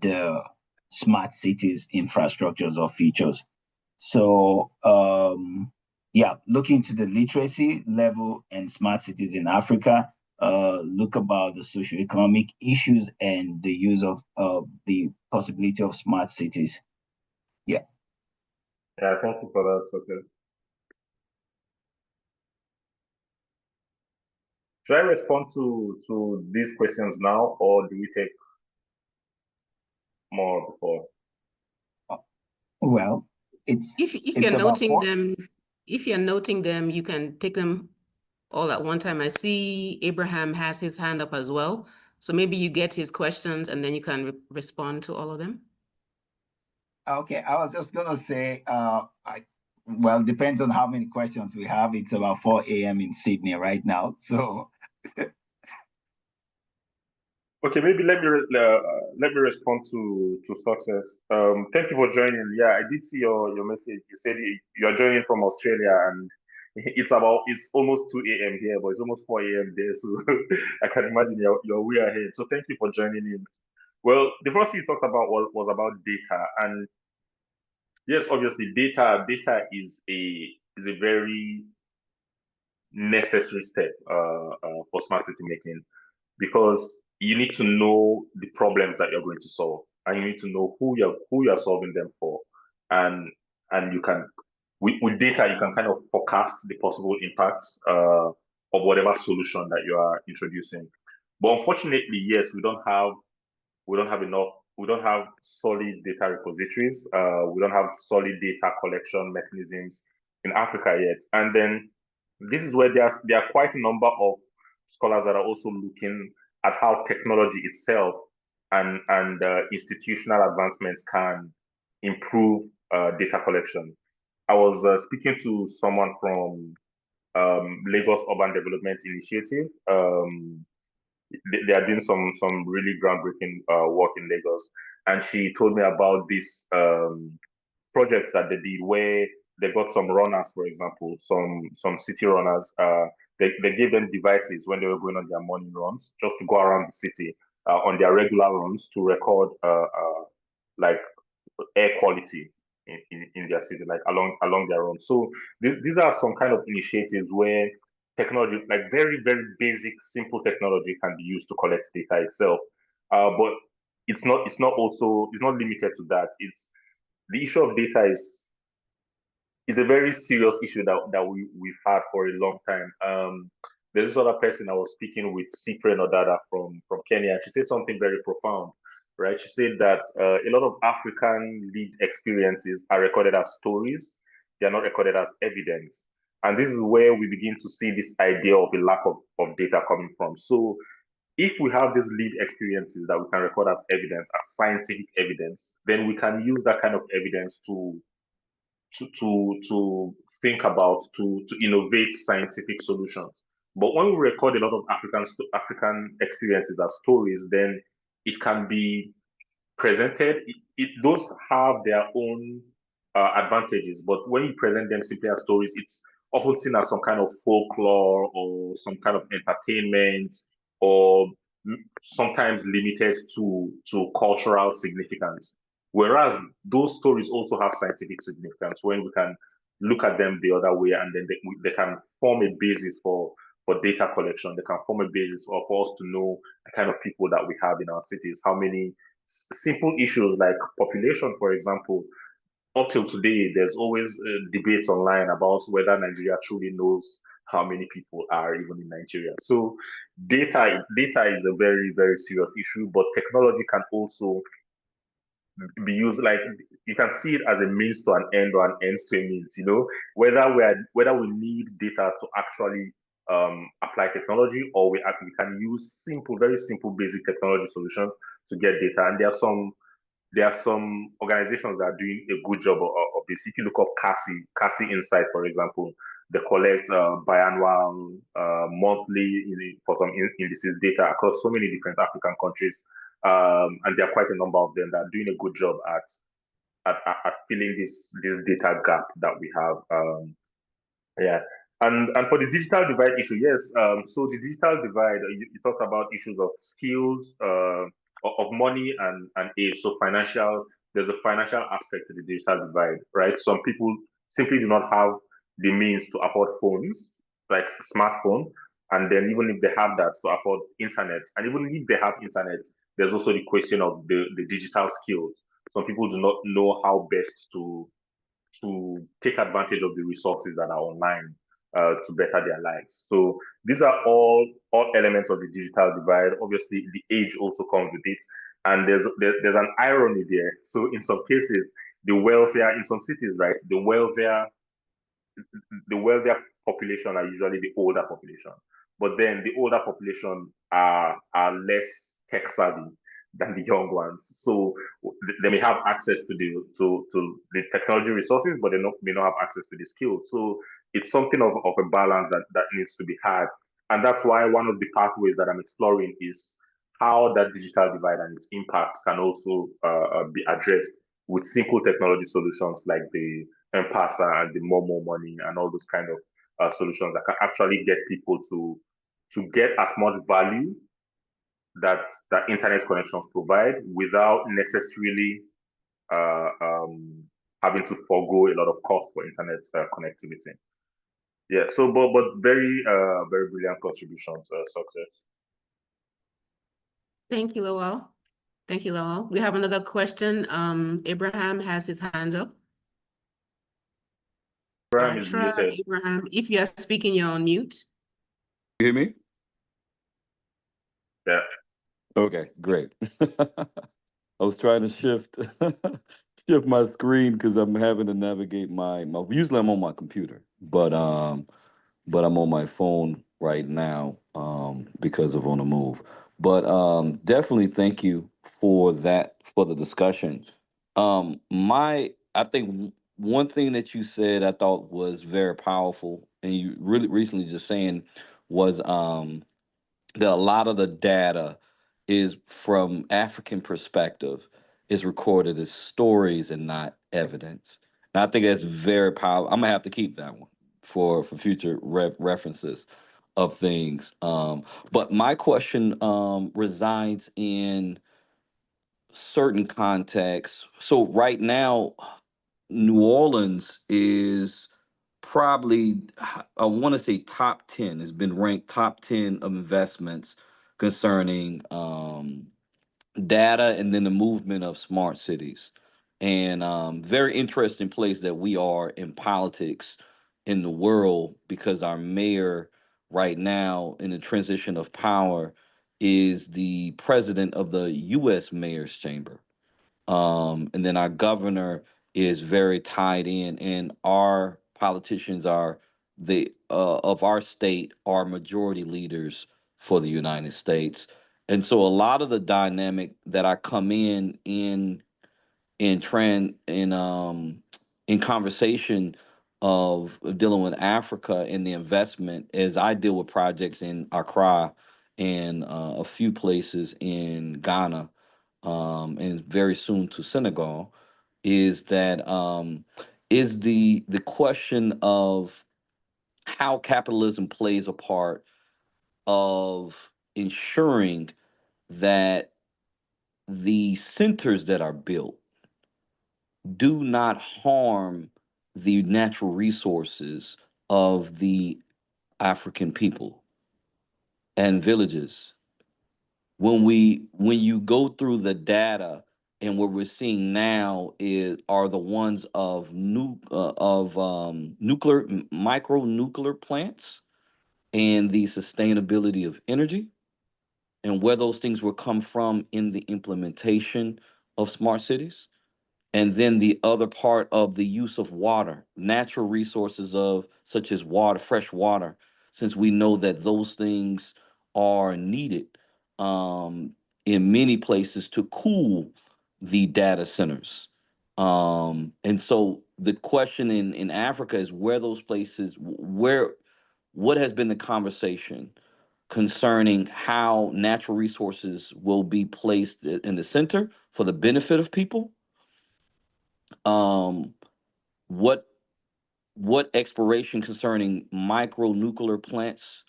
the smart cities infrastructures or features. So yeah, look into the literacy level and smart cities in Africa. Look about the socioeconomic issues and the use of the possibility of smart cities. Yeah. Yeah, thank you for that. Okay. Should I respond to these questions now, or do we take more before? Well, if it's you're about noting them, you can take them all at one time. I see Abraham has his hand up as well. So maybe you get his questions and then you can respond to all of them. Okay, I was just gonna say, well, depends on how many questions we have. It's about 4 a.m. in Sydney right now, so. Okay, maybe let me respond to success. Thank you for joining. Yeah, I did see your message. You said you are joining from Australia, and it's almost 2 a.m. here, but it's almost 4 a.m. there. So I can imagine you're way ahead. So thank you for joining in. Well, the first thing you talked about was about data, and yes, obviously, data is a very necessary step for smart city making, because you need to know the problems that you're going to solve, and you need to know who you're solving them for, and you can with data you can kind of forecast the possible impacts of whatever solution that you are introducing. But unfortunately, yes, we don't have solid data repositories. We don't have solid data collection mechanisms in Africa yet. And then this is where there are quite a number of scholars that are also looking at how technology itself and institutional advancements can improve data collection. I was speaking to someone from Lagos Urban Development Initiative. They are doing some really groundbreaking work in Lagos, and she told me about this project that they did where they got some runners, for example, some city runners. They gave them devices when they were going on their morning runs, just to go around the city on their regular runs to record like air quality in their city, like along their runs. So these are some kind of initiatives where technology, like very, very basic, simple technology, can be used to collect data itself. But it's not limited to that. It's the issue of data is a very serious issue that we've had for a long time. There's this other person I was speaking with, Cyprian Odada from Kenya. She said something very profound. right? She said that a lot of African lived experiences are recorded as stories, they are not recorded as evidence. And this is where we begin to see this idea of a lack of data coming from. So if we have these lived experiences that we can record as evidence, as scientific evidence, then we can use that kind of evidence to think about, to innovate scientific solutions. But when we record a lot of African experiences as stories, then it can be presented. It does have their own advantages, but when you present them simply as stories, it's often seen as some kind of folklore or some kind of entertainment, or sometimes limited to cultural significance. Whereas those stories also have scientific significance when we can look at them the other way, and then they can form a basis for data collection. They can form a basis for us to know the kind of people that we have in our cities, how many simple issues like population, for example. Up till today, there's always debates online about whether Nigeria truly knows how many people are even in Nigeria. So data is a very, very serious issue, but technology can also be used, like you can see it as a means to an end or an end to a means, whether we need data to actually apply technology, or we can use very simple basic technology solutions to get data. And there are some organizations that are doing a good job of this. If you look up CASI Insight, for example, they collect biannual, monthly, for some indices data across so many different African countries, and there are quite a number of them that are doing a good job at filling this data gap that we have. Yeah. And for the digital divide issue, yes. So the digital divide, you talked about issues of skills, of money and age. So there's a financial aspect to the digital divide, right? Some people simply do not have the means to afford phones, like smartphone. And then even if they have that, to afford internet. And even if they have internet, there's also the question of the digital skills. Some people do not know how best to take advantage of the resources that are online to better their lives. So these are all elements of the digital divide. Obviously, the age also comes with it, and there's an irony there. So in some cases, the wealthier in some cities, right, the wealthier population are usually the older population, but then the older population are less tech savvy than the young ones. So they may have access to the technology resources, but may not have access to the skills. So it's something of a balance that needs to be had. And that's why one of the pathways that I'm exploring is how that digital divide and its impacts can also be addressed with simple technology solutions like the M-Pesa and the more money and all those kind of solutions that can actually get people to get as much value that internet connections provide without necessarily uh, um, having to forego a lot of cost for internet connectivity. Yeah. So, but very brilliant contributions. Success. Thank you, Lowell. Thank you, Lowell. We have another question. Abraham has his hand up. Abraham is muted. Abraham, if you are speaking, you're on mute. You hear me? Yeah. Okay, great. I was trying to shift my screen because I'm having to navigate my usually I'm on my computer, but I'm on my phone right now because of On the Move. But definitely thank you for the discussion. I think one thing that you said I thought was very powerful, and you really recently just saying was that a lot of the data is from African perspective is recorded as stories and not evidence. And I think that's very powerful. I'm gonna have to keep that one for future references of things. But my question resides in certain contexts. So right now, New Orleans is probably, I want to say top 10, has been ranked top 10 of investments concerning data and then the movement of smart cities. And very interesting place that we are in politics in the world, because our mayor right now in the transition of power is the president of the U.S. Mayor's Chamber. And then our governor is very tied in, and our politicians are the of our state are majority leaders for the United States. And so a lot of the dynamic that I come in conversation of dealing with Africa and the investment as I deal with projects in Accra and a few places in Ghana, and very soon to Senegal, is that is the question of how capitalism plays a part of ensuring that the centers that are built do not harm the natural resources of the African people and villages. When you go through the data, and what we're seeing now is are the ones of nuclear micro nuclear plants and the sustainability of energy and where those things will come from in the implementation of smart cities. And then the other part of the use of water, natural resources of such as water, fresh water, since we know that those things are needed um, in many places to cool the data centers. And so the question in Africa is where those places, where, what has been the conversation concerning how natural resources will be placed in the center for the benefit of people, um, what exploration concerning micro nuclear plants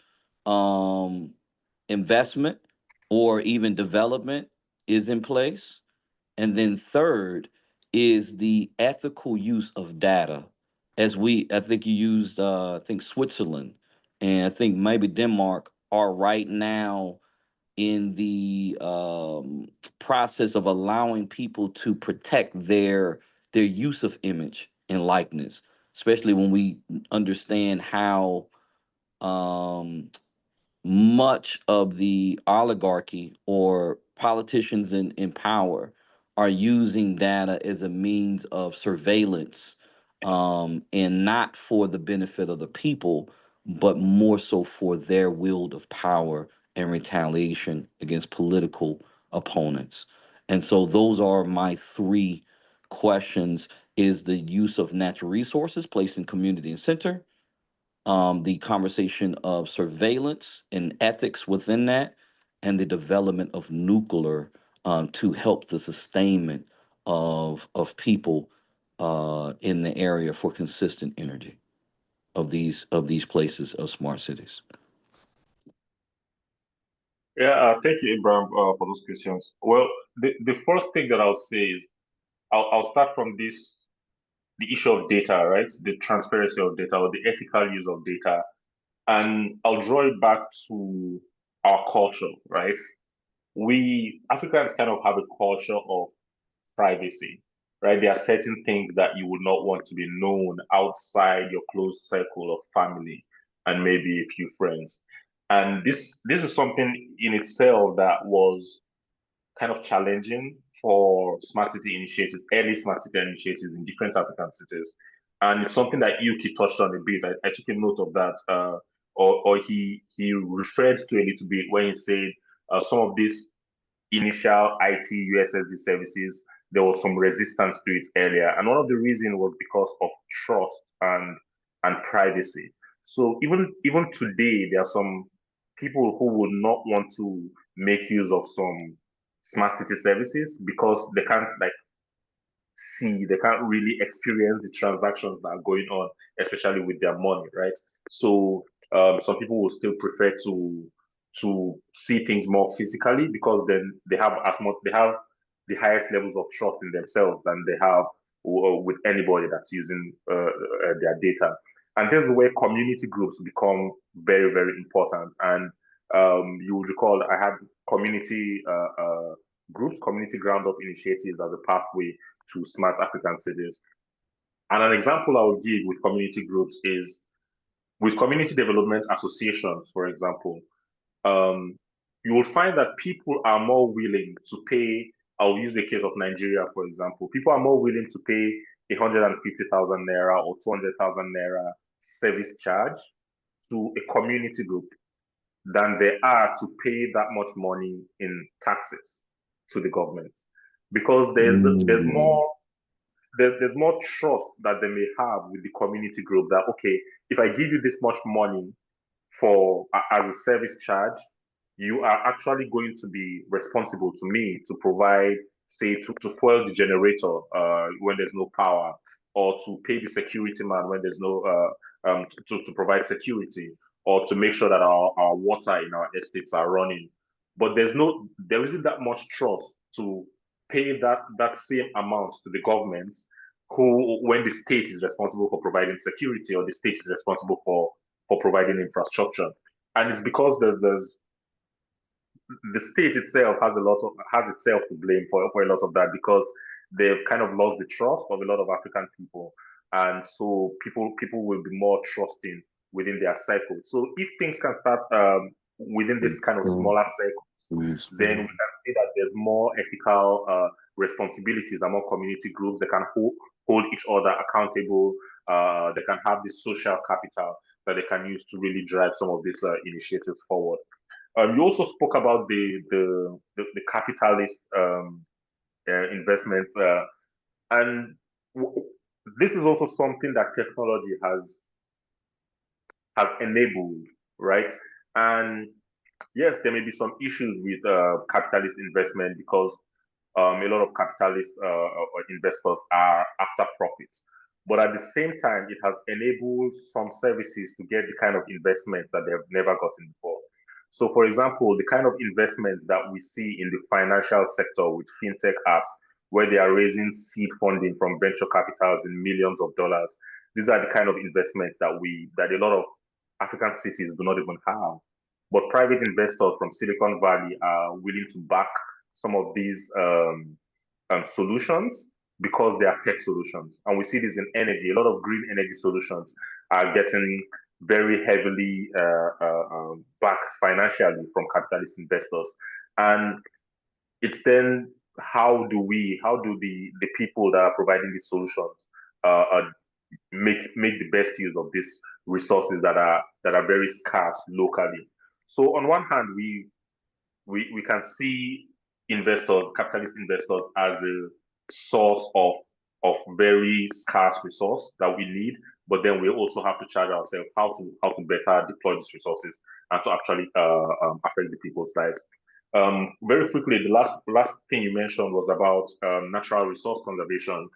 um, investment or even development is in place, and then third is the ethical use of data. As I think you used, I think Switzerland, and I think maybe Denmark are right now in the process of allowing people to protect their use of image and likeness, especially when we understand how um, much of the oligarchy or politicians in power are using data as a means of surveillance, and not for the benefit of the people, but more so for their will of power and retaliation against political opponents. And so those are my three questions: is the use of natural resources placed in community and center, the conversation of surveillance and ethics within that, and the development of nuclear to help the sustainment of people in the area for consistent energy of these places of smart cities. Yeah, thank you, Abraham, for those questions. Well, the first thing that I'll say is I'll start from the issue of data, right? The transparency of data or the ethical use of data. And I'll draw it back to our culture, right? We Africans kind of have a culture of privacy, right? There are certain things that you would not want to be known outside your close circle of family and maybe a few friends. And this is something in itself that was kind of challenging for smart city initiatives, early smart city initiatives in different African cities. And it's something that Yuki touched on a bit. I took a note of that, or he referred to a little bit when he said some of these initial IT USSD services, there was some resistance to it earlier. And one of the reasons was because of trust and privacy. So even today, there are some people who would not want to make use of some smart city services because they can't they can't really experience the transactions that are going on, especially with their money, right? So some people will still prefer to see things more physically because then they have the highest levels of trust in themselves than they have with anybody that's using their data. And this is where community groups become very, very important. And you would recall I had community groups, community ground up initiatives as a pathway to smart African cities. And an example I will give with community groups is with community development associations, for example. Um, you will find that people are more willing to pay. I'll use the case of Nigeria, for example. People are more willing to pay 150,000 naira or 200,000 naira service charge to a community group than they are to pay that much money in taxes to the government, because there's more trust that they may have with the community group that, okay, if I give you this much money for as a service charge, you are actually going to be responsible to me to provide, say, to fuel the generator when there's no power, or to pay the security man when there's no to provide security, or to make sure that our water in our estates are running. But there isn't that much trust to pay that same amount to the government, who, when the state is responsible for providing security, or the state is responsible for providing infrastructure. And it's because there's the state itself has itself to blame for a lot of that, because they've kind of lost the trust of a lot of African people, and so people will be more trusting within their cycle. So if things can start within this kind of smaller circles, then we can see that there's more ethical responsibilities among community groups. They can hold each other accountable. They can have this social capital that they can use to really drive some of these initiatives forward. You also spoke about the capitalist investments, and this is also something that technology has enabled, right? And yes, there may be some issues with capitalist investment, because a lot of capitalist investors are after profits. But at the same time, it has enabled some services to get the kind of investment that they have never gotten before. So, for example, the kind of investments that we see in the financial sector with fintech apps, where they are raising seed funding from venture capitals in millions of dollars, these are the kind of investments that a lot of African cities do not even have. But private investors from Silicon Valley are willing to back some of these solutions, because they are tech solutions. And we see this in energy. A lot of green energy solutions are getting very heavily backed financially from capitalist investors. And it's then, how do the people that are providing these solutions make the best use of these resources that are very scarce locally? So on one hand, we can see capitalist investors, as a source of very scarce resource that we need, but then we also have to charge ourselves how to better deploy these resources and to actually affect the people's lives. Very quickly, the last thing you mentioned was about natural resource conservation,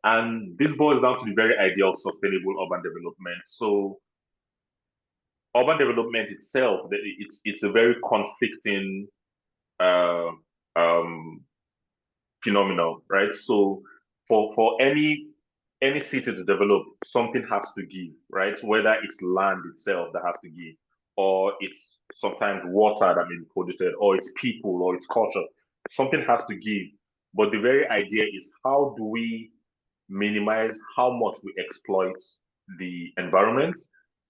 and this boils down to the very idea of sustainable urban development. So urban development itself, it's a very conflicting uh, um, phenomenon, right? So for any city to develop, something has to give, right? Whether it's land itself that has to give, or it's sometimes water that may be polluted, or it's people, or it's culture. Something has to give. But the very idea is, how do we minimize how much we exploit the environment,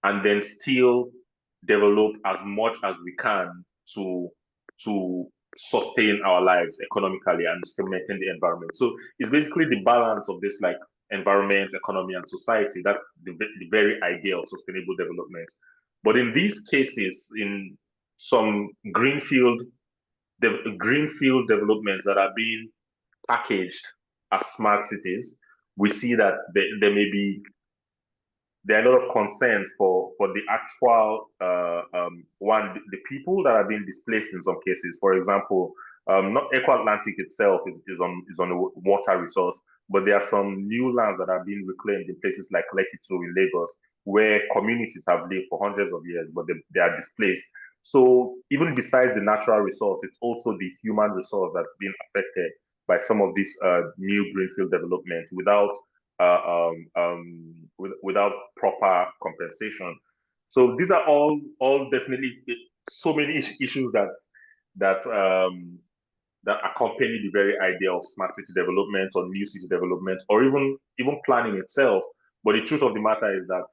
and then still develop as much as we can to sustain our lives economically and still maintain the environment. So it's basically the balance of this, like, environment, economy, and society. That's the very idea of sustainable development. But in these cases, in some greenfield developments that are being packaged as smart cities, we see that there are a lot of concerns for the actual the people that are being displaced in some cases. For example, not Eco Atlantic itself is on a water resource, but there are some new lands that are being reclaimed in places like Lekki in Lagos, where communities have lived for hundreds of years, but they are displaced. So even besides the natural resource, it's also the human resource that's being affected by some of these new greenfield developments without proper compensation. So these are all definitely so many issues that accompany the very idea of smart city development, or new city development, or even planning itself. But the truth of the matter is that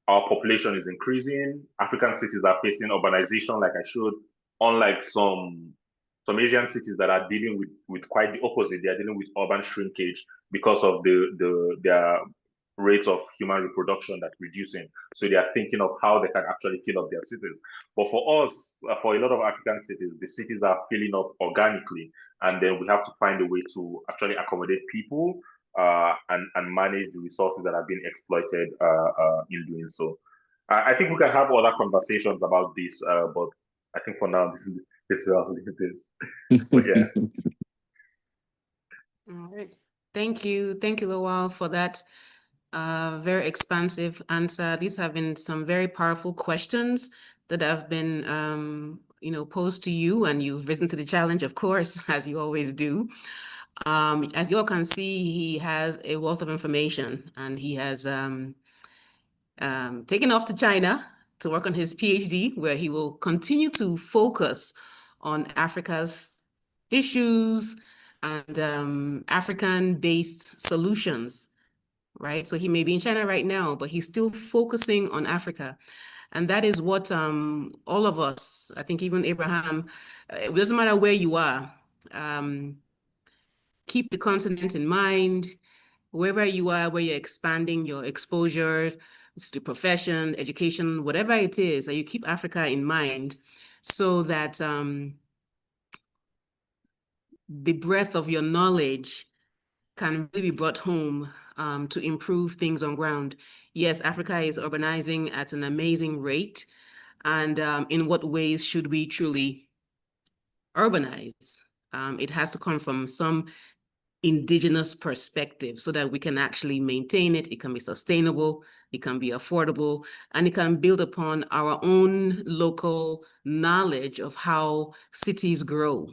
our population is increasing. African cities are facing urbanization, like I showed. unlike some Asian cities that are dealing with quite the opposite. They are dealing with urban shrinkage because of their rate of human reproduction that's reducing. So they are thinking of how they can actually fill up their cities. But for us, for a lot of African cities, the cities are filling up organically, and then we have to find a way to actually accommodate people and manage the resources that are being exploited in doing so. I think we can have other conversations about this, but I think for now this is how it is. But yeah. All right. Thank you, Lowell, for that very expansive answer. These have been some very powerful questions that have been, posed to you, and you've risen to the challenge, of course, as you always do. As you all can see, he has a wealth of information, and he has taken off to China to work on his PhD, where he will continue to focus on Africa's issues and African-based solutions, right? So he may be in China right now, but he's still focusing on Africa. And that is what all of us, I think even Abraham, it doesn't matter where you are, keep the continent in mind, wherever you are, where you're expanding your exposure to profession, education, whatever it is, that you keep Africa in mind so that the breadth of your knowledge can really be brought home to improve things on ground. Yes, Africa is urbanizing at an amazing rate. And in what ways should we truly urbanize? It has to come from some indigenous perspective so that we can actually maintain it. It can be sustainable, it can be affordable, and it can build upon our own local knowledge of how cities grow,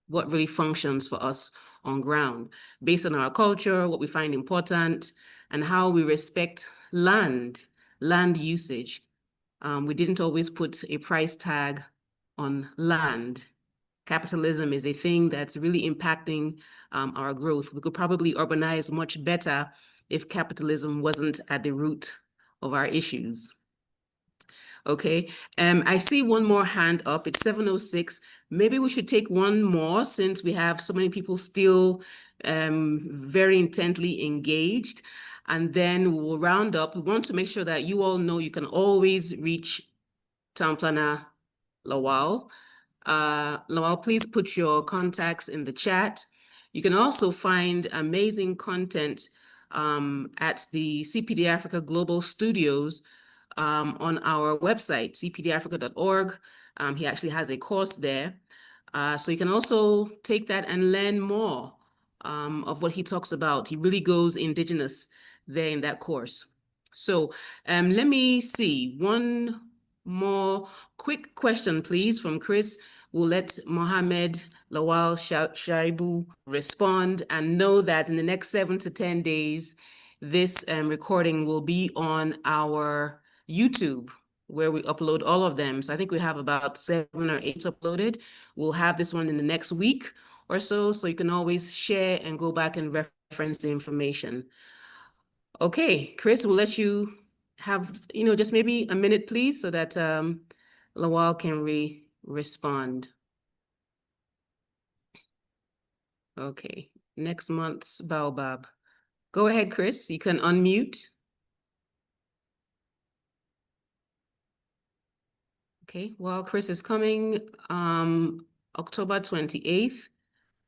what really functions for us on ground, based on our culture, what we find important, and how we respect land usage. We didn't always put a price tag on land. Capitalism is a thing that's really impacting our growth. We could probably urbanize much better if capitalism wasn't at the root of our issues. Okay, I see one more hand up. It's 7:06. Maybe we should take one more since we have so many people still very intently engaged. And then we'll round up. We want to make sure that you all know you can always reach Town Planner Lowell. Lowell, please put your contacts in the chat. You can also find amazing content at the CPDI Africa Global Studios on our website, cpdafrica.org. He actually has a course there. So you can also take that and learn more of what he talks about. He really goes indigenous there in that course. So let me see. One more quick question, please, from Chris. We'll let Mohammed Lawal Shaibu respond, and know that in the next 7 to 10 days, this recording will be on our YouTube, where we upload all of them. So I think we have about 7 or 8 uploaded. We'll have this one in the next week or so you can always share and go back and reference the information. Okay, Chris, we'll let you have, just maybe a minute, please, so that Lawal can respond. Okay, next month's Baobab. Go ahead, Chris, you can unmute. Okay, well, Chris is coming October 28th.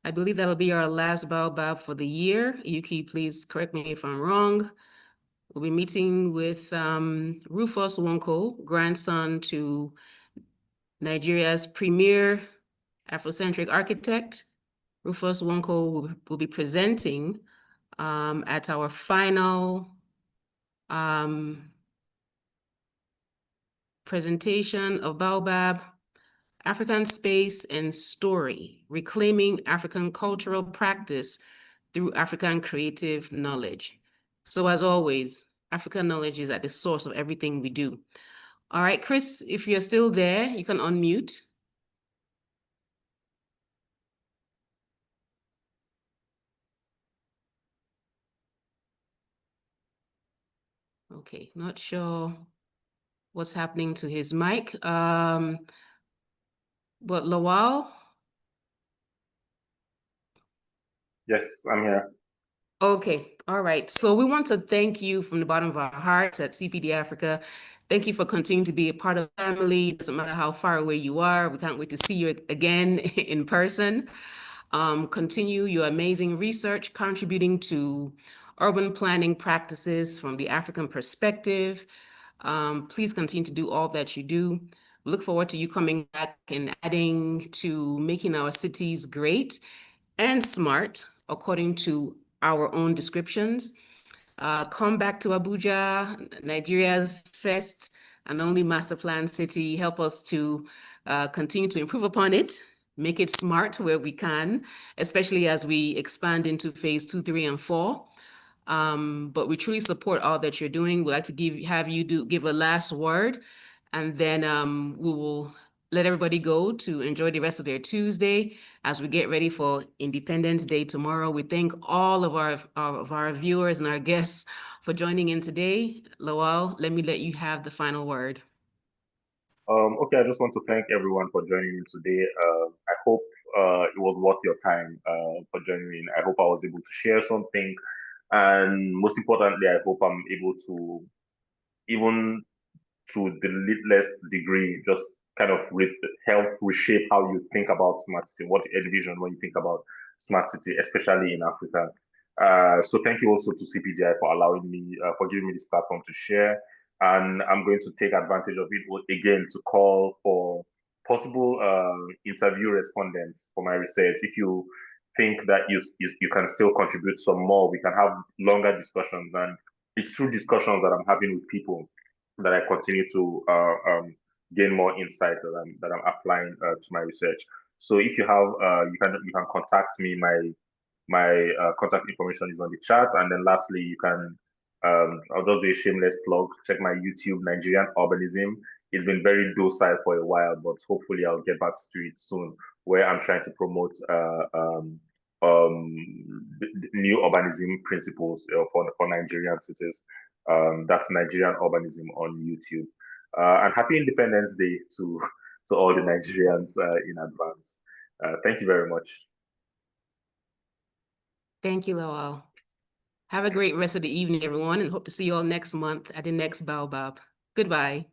I believe that'll be our last Baobab for the year. Yuki, please correct me if I'm wrong. We'll be meeting with Rufus Wonko, grandson to Nigeria's premier Afrocentric architect. Rufus Wonko will be presenting at our final presentation of Baobab, African Space and Story, Reclaiming African Cultural Practice through African Creative Knowledge. So as always, African knowledge is at the source of everything we do. All right, Chris, if you're still there, you can unmute. Okay, not sure what's happening to his mic. But Lawal? Yes, I'm here. Okay, all right. So we want to thank you from the bottom of our hearts at CPDI Africa. Thank you for continuing to be a part of the family. It doesn't matter how far away you are. We can't wait to see you again in person. Continue your amazing research contributing to urban planning practices from the African perspective. Please continue to do all that you do. We look forward to you coming back and adding to making our cities great and smart according to our own descriptions. Come back to Abuja, Nigeria's first and only master plan city. Help us to continue to improve upon it, make it smart where we can, especially as we expand into phase 2, 3, and 4. But we truly support all that you're doing. We'd like to have you give a last word, and then we will let everybody go to enjoy the rest of their Tuesday as we get ready for Independence Day tomorrow. We thank all of our viewers and our guests for joining in today. Lawal, let you have the final word. Okay, I just want to thank everyone for joining in today. I hope it was worth your time for joining in. I hope I was able to share something, and most importantly, I hope I'm able to, even to the littlest degree, just kind of help reshape how you think about smart city, what you envision when you think about smart city, especially in Africa. So thank you also to CPDI for allowing me, for giving me this platform to share. And I'm going to take advantage of it again to call for possible interview respondents for my research. If you think that you can still contribute some more, we can have longer discussions. And it's through discussions that I'm having with people that I continue to gain more insight that I'm applying to my research. So if you have, you can contact me. My contact information is on the chat. And then lastly, you can, I'll just do a shameless plug. Check my YouTube, Nigerian Urbanism. It's been very docile for a while, but hopefully I'll get back to it soon, where I'm trying to promote new urbanism principles for Nigerian cities. That's Nigerian Urbanism on YouTube. And happy Independence Day to all the Nigerians in advance. Thank you very much. Thank you, Lawal. Have a great rest of the evening, everyone, and hope to see you all next month at the next BAOBAB. Goodbye.